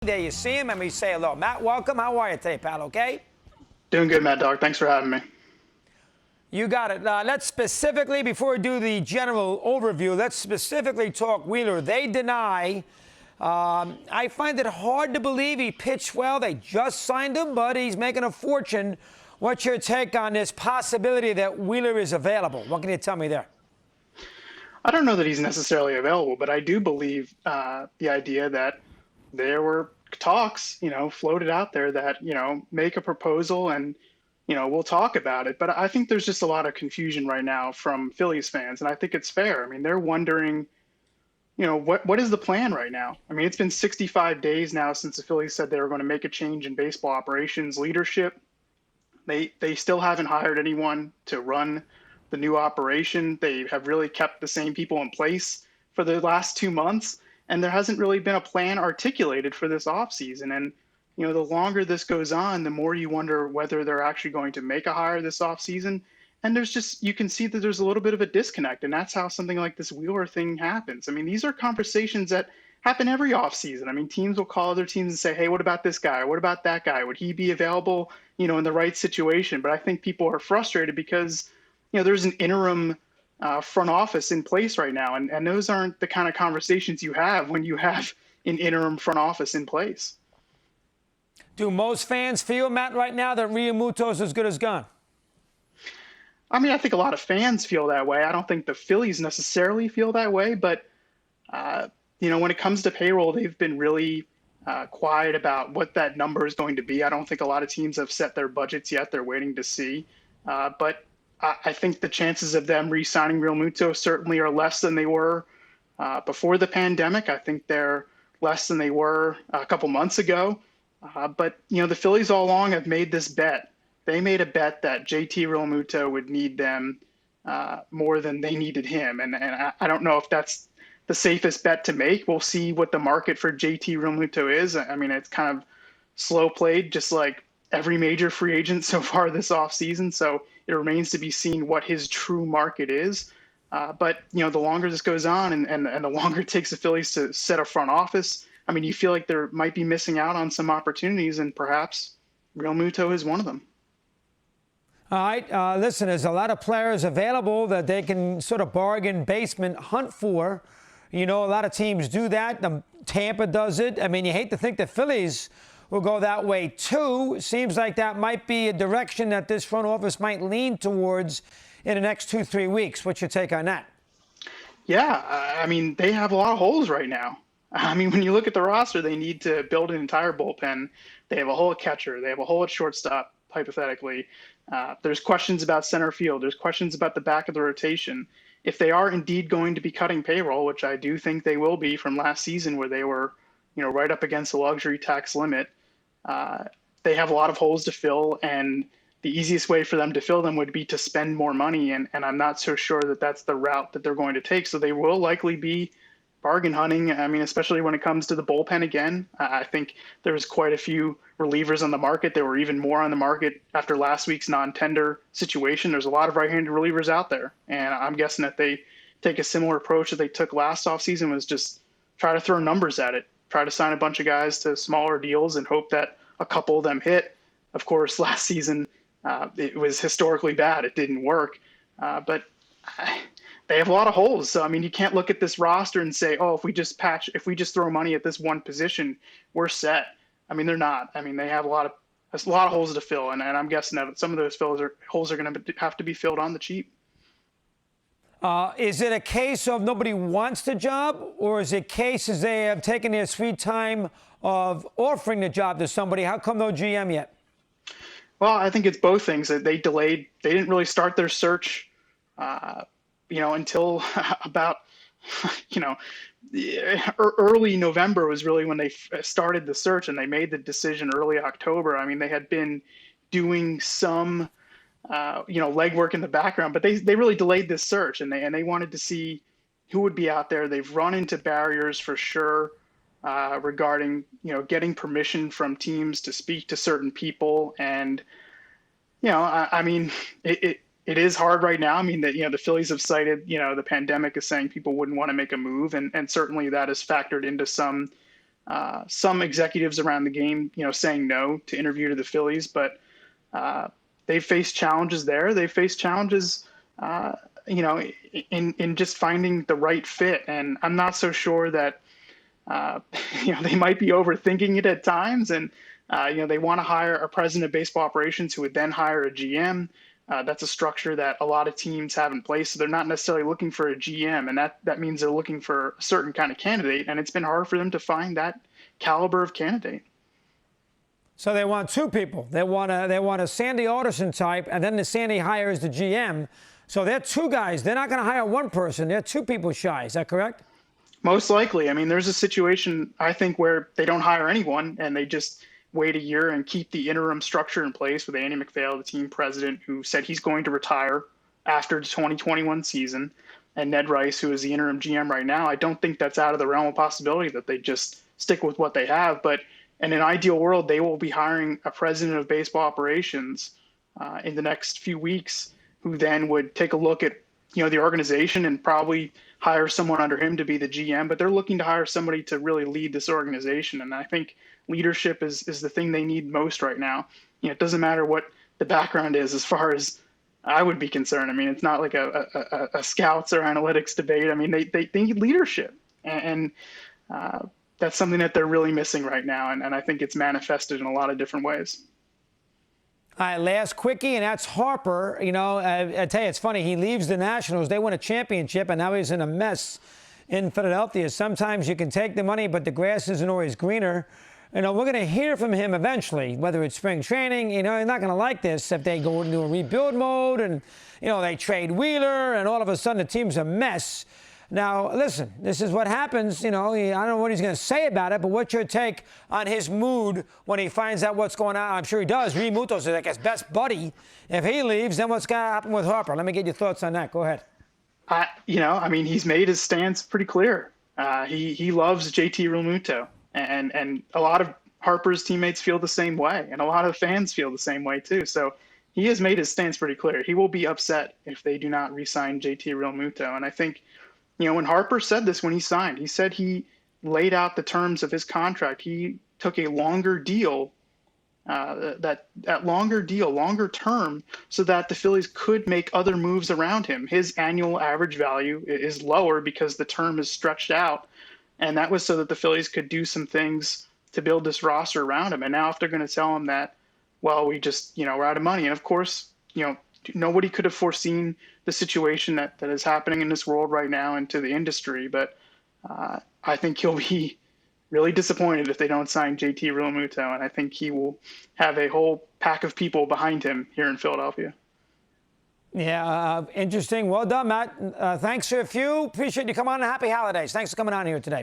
There you see him, and we say hello. Matt, welcome. How are you today, pal? Okay? Doing good, Matt Dog. Thanks for having me. You got it. Let's specifically, before we do the general overview, let's specifically talk Wheeler. They deny. I find it hard to believe he pitched well. They just signed him, but he's making a fortune. What's your take on this possibility that Wheeler is available? What can you tell me there? I don't know that he's necessarily available, but I do believe the idea that there were talks, floated out there that, make a proposal and, we'll talk about it. But I think there's just a lot of confusion right now from Phillies fans, and I think it's fair. I mean, they're wondering, what is the plan right now? I mean, it's been 65 days now since the Phillies said they were going to make a change in baseball operations leadership. They still haven't hired anyone to run the new operation. They have really kept the same people in place for the last 2 months, and there hasn't really been a plan articulated for this offseason. And the longer this goes on, the more you wonder whether they're actually going to make a hire this offseason. And you can see that there's a little bit of a disconnect, and that's how something like this Wheeler thing happens. I mean, these are conversations that happen every offseason. I mean, teams will call other teams and say, hey, what about this guy? What about that guy? Would he be available, in the right situation? But I think people are frustrated because, there's an interim front office in place right now. And those aren't the kind of conversations you have when you have an interim front office in place. Do most fans feel, Matt, right now that Realmuto is as good as gone? I mean, I think a lot of fans feel that way. I don't think the Phillies necessarily feel that way. But, when it comes to payroll, they've been really quiet about what that number is going to be. I don't think a lot of teams have set their budgets yet. They're waiting to see. But I think the chances of them re-signing Realmuto certainly are less than they were before the pandemic. I think they're less than they were a couple months ago. But the Phillies all along have made this bet. They made a bet that JT Realmuto would need them more than they needed him. And I don't know if that's the safest bet to make. We'll see what the market for JT Realmuto is. I mean, it's kind of slow played, just like every major free agent so far this offseason. So it remains to be seen what his true market is. But, the longer this goes on and the longer it takes the Phillies to set a front office, I mean, you feel like they might be missing out on some opportunities, and perhaps Realmuto is one of them. All right. Listen, there's a lot of players available that they can sort of bargain basement hunt for. A lot of teams do that. Tampa does it. I mean, you hate to think the Phillies will go that way, too. Seems like that might be a direction that this front office might lean towards in the next 2-3 weeks. What's your take on that? Yeah, I mean, they have a lot of holes right now. I mean, when you look at the roster, they need to build an entire bullpen. They have a hole at catcher. They have a hole at shortstop, hypothetically. There's questions about center field. There's questions about the back of the rotation. If they are indeed going to be cutting payroll, which I do think they will be from last season where they were, right up against the luxury tax limit, they have a lot of holes to fill, and the easiest way for them to fill them would be to spend more money, and I'm not so sure that that's the route that they're going to take. So they will likely be bargain hunting. I mean, especially when it comes to the bullpen again. I think there's quite a few relievers on the market. There were even more on the market after last week's non-tender situation. There's a lot of right-handed relievers out there, and I'm guessing that they take a similar approach that they took last offseason, was just try to throw numbers at it, try to sign a bunch of guys to smaller deals and hope that a couple of them hit. Of course, last season it was historically bad. It didn't work, but they have a lot of holes. So, I mean, you can't look at this roster and say, oh, if we just throw money at this one position, we're set. I mean, they're not. I mean, they have a lot of holes to fill, and I'm guessing that some of those holes are going to have to be filled on the cheap. Is it a case of nobody wants the job, or is it cases they have taken their sweet time of offering the job to somebody? How come no GM yet? Well, I think it's both things. That they delayed. They didn't really start their search until about, early November was really when they started the search, and they made the decision early October. I mean, they had been doing some, legwork in the background, but they really delayed this search, and they wanted to see who would be out there. They've run into barriers for sure regarding, getting permission from teams to speak to certain people. And, I mean, it is hard right now. I mean, that, the Phillies have cited, the pandemic as saying people wouldn't want to make a move. And certainly that has factored into some some executives around the game, saying no to interview to the Phillies, but they've faced challenges there. They've faced challenges, in just finding the right fit. And I'm not so sure that, they might be overthinking it at times. And, they want to hire a president of baseball operations who would then hire a GM. That's a structure that a lot of teams have in place. So they're not necessarily looking for a GM, and that means they're looking for a certain kind of candidate. And it's been hard for them to find that caliber of candidate. So they want two people. They want a Sandy Alderson type, and then the Sandy hires the GM. So they're two guys. They're not going to hire one person. They're two people shy. Is that correct? Most likely. I mean, there's a situation, I think, where they don't hire anyone and they just wait a year and keep the interim structure in place with Andy McPhail, the team president, who said he's going to retire after the 2021 season, and Ned Rice, who is the interim GM right now. I don't think that's out of the realm of possibility that they just stick with what they have. But in an ideal world, they will be hiring a president of baseball operations in the next few weeks, who then would take a look at the organization and probably hire someone under him to be the GM. But they're looking to hire somebody to really lead this organization, and I think leadership is the thing they need most right now. It doesn't matter what the background is, as far as I would be concerned. I mean, it's not like a scouts or analytics debate. I mean, they need leadership, and that's something that they're really missing right now, and I think it's manifested in a lot of different ways. All right, last quickie, and that's Harper. I tell you, it's funny. He leaves the Nationals. They won a championship, and now he's in a mess in Philadelphia. Sometimes you can take the money, but the grass isn't always greener. We're going to hear from him eventually, whether it's spring training. He's not going to like this if they go into a rebuild mode and, they trade Wheeler and all of a sudden the team's a mess. Now, listen, this is what happens. I don't know what he's going to say about it, but what's your take on his mood when he finds out what's going on? I'm sure he does. Reed Mutos is like his best buddy. If he leaves, then what's going to happen with Harper? Let me get your thoughts on that. Go ahead. He's made his stance pretty clear. He loves JT Realmuto. And a lot of Harper's teammates feel the same way, and a lot of fans feel the same way too. So he has made his stance pretty clear. He will be upset if they do not re-sign JT Realmuto. And I think, when Harper said this when he signed, he said he laid out the terms of his contract. He took a longer deal, longer term, so that the Phillies could make other moves around him. His annual average value is lower because the term is stretched out. And that was so that the Phillies could do some things to build this roster around him. And now if they're going to tell him that, well, we just, we're out of money. And of course, nobody could have foreseen the situation that is happening in this world right now and to the industry. But I think he'll be really disappointed if they don't sign JT Realmuto. And I think he will have a whole pack of people behind him here in Philadelphia. Yeah, interesting. Well done, Matt. Thanks to a few. Appreciate you coming on. Happy holidays. Thanks for coming on here today.